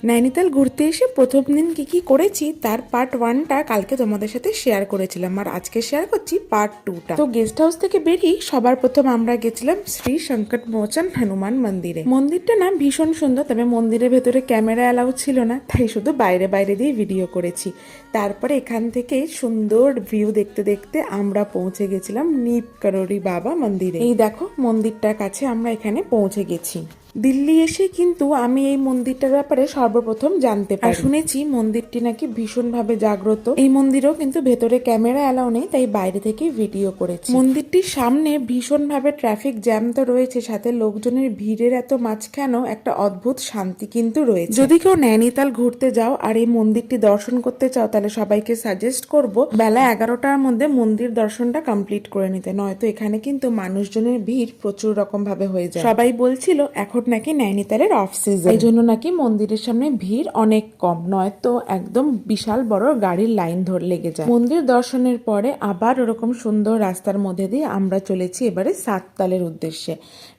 নৈনিতাল ঘুরতে এসে প্রথম দিন কি করেছি তার পার্ট 1টা কালকে তোমাদের সাথে শেয়ার করেছিলাম, আর আজকে শেয়ার করছি পার্ট 2টা। তো গেস্ট হাউস থেকে বেরিয়ে সবার প্রথম আমরা গেছিলাম শ্রী সংকট মোচন হনুমান মন্দিরে। মন্দিরটা না ভীষণ সুন্দর, তবে মন্দিরের ভেতরে ক্যামেরা অ্যালাউ ছিল না, তাই শুধু বাইরে বাইরে দিয়ে ভিডিও করেছি। তারপরে এখান থেকে সুন্দর ভিউ দেখতে দেখতে আমরা পৌঁছে গেছিলাম নীপ করোরি বাবা মন্দিরে। এই দেখো মন্দিরটার কাছে আমরা এখানে পৌঁছে গেছি। দিল্লি এসে কিন্তু আমি এই মন্দিরটার ব্যাপারে সর্বপ্রথম জানতে পারি। শুনেছি মন্দিরটি নাকি ভীষণভাবে জাগ্রত। এই মন্দিরেও কিন্তু ভেতরে ক্যামেরা অ্যালাউ নেই, তাই বাইরে থেকে ভিডিও করেছি। মন্দিরটির সামনে ভীষণভাবে ট্রাফিক জ্যাম তো রয়েছে, সাথে লোকজনের ভিড়ের এত মাঝখানেও একটা অদ্ভুত শান্তি কিন্তু রয়েছে। যদি কেউ নৈনিতাল ঘুরতে যাও আর এই মন্দিরটি দর্শন করতে চাও, তাহলে সবাইকে সাজেস্ট করব বেলা 11টার মধ্যে মন্দির দর্শনটা কমপ্লিট করে নিতে, নয়তো এখানে কিন্তু মানুষজনের ভিড় প্রচুর রকম ভাবে হয়ে যায়। সবাই বলছিল এখন নাকি নৈনিতালের অফ সিজন, এই জন্য নাকি মন্দিরের সামনে ভিড় অনেক কম, নয়তো একদম বিশাল বড় গাড়ির লাইন ধরে লেগে যায়। মন্দির দর্শনের পরে আবার ওরকম সুন্দর রাস্তার মধ্যে দিয়ে আমরা চলেছি এবারে সাততালের উদ্দেশ্যে।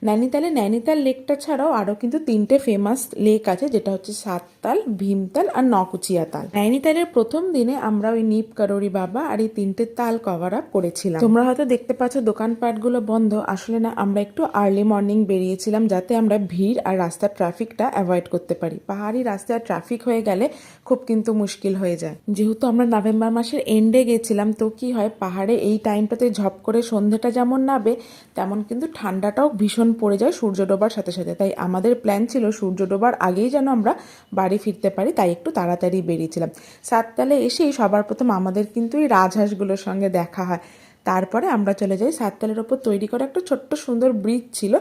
নৈনিতাল লেকটা ছাড়াও আরো কিন্তু 3টে ফেমাস লেক আছে, যেটা হচ্ছে সাততাল, ভীমতাল আর নকুচিয়া তাল। নৈনিতালের প্রথম দিনে আমরা ওই নীপ করোরি বাবা আর এই 3টে তাল কভার আপ করেছিলাম। তোমরা হয়তো দেখতে পাচ্ছ দোকানপাট গুলো বন্ধ, আসলে না আমরা একটু আর্লি মর্নিং বেরিয়েছিলাম যাতে আমরা ভিড় আর রাস্তার ট্রাফিকটা অ্যাভয়েড করতে পারি। পাহাড়ি রাস্তায় ট্রাফিক হয়ে গেলে খুব কিন্তু মুশকিল হয়ে যায়। যেহেতু আমরা নভেম্বর মাসের এন্ডে গেছিলাম, তো কি হয় পাহাড়ে এই টাইমটাতে ঝপ করে সন্ধ্যাটা যেমন নাবে, তেমন কিন্তু ঠান্ডাটাও ভীষণ পড়ে যায় সূর্য ডোবার সাথে সাথে। তাই আমাদের প্ল্যান ছিল সূর্য ডোবার আগেই যেন আমরা বাড়ি ফিরতে পারি, তাই একটু তাড়াতাড়ি বেরিয়েছিলাম। সাততালে এসেই সবার প্রথম আমাদের কিন্তু এই রাজহাঁসগুলোর সঙ্গে দেখা হয়। তারপরে আমরা চলে যাই সাততালের ওপর তৈরি করা একটা ছোট্ট সুন্দর ব্রিজ ছিল,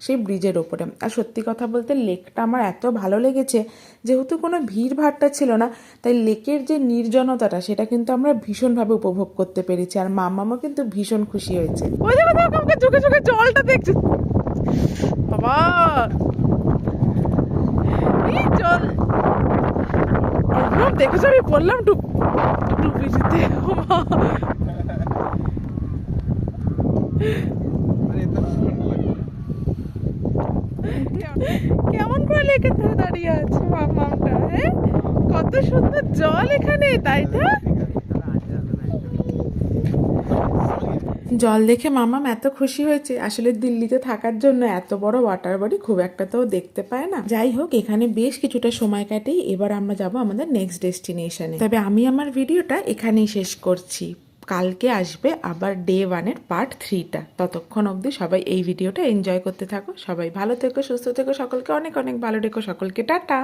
সেই ব্রিজের ওপরে। আর সত্যি কথা বলতে লেকটা আমার এত ভালো লেগেছে, যেহেতু কোনো ভিড় ভাড়টা ছিল না, তাই লেকের যে নির্জনতাটা সেটা কিন্তু আমরা ভীষণভাবে উপভোগ করতে পেরেছি। আর মামামও কিন্তু ভীষণ খুশি হয়েছে। ওই দেখো আমাকে চোখে চোখে জলটা দেখছে বাবা, এই জল দেখেছো আমি বললাম ডুবি যেতে। কেমন করে লেকের ধারে দাঁড়িয়ে আছে মামাটা, হ্যাঁ কত সুন্দর জল এখানে, তাই না? জল দেখে মামাম এত খুশি হয়েছে, আসলে দিল্লিতে থাকার জন্য এত বড় ওয়াটার বডি খুব একটা তো দেখতে পায় না। যাই হোক, এখানে বেশ কিছুটা সময় কাটেই এবার আমরা যাব আমাদের নেক্সট ডেস্টিনেশনে। তবে আমি আমার ভিডিওটা এখানেই শেষ করছি। কালকে আসবে আবার ডে 1-এর পার্ট 3টা। ততক্ষণ অবধি সবাই এই ভিডিওটা এনজয় করতে থাকো। সবাই ভালো থেকো, সুস্থ থেকো, সকলকে অনেক অনেক ভালো রেখো, সকলকে টাটা।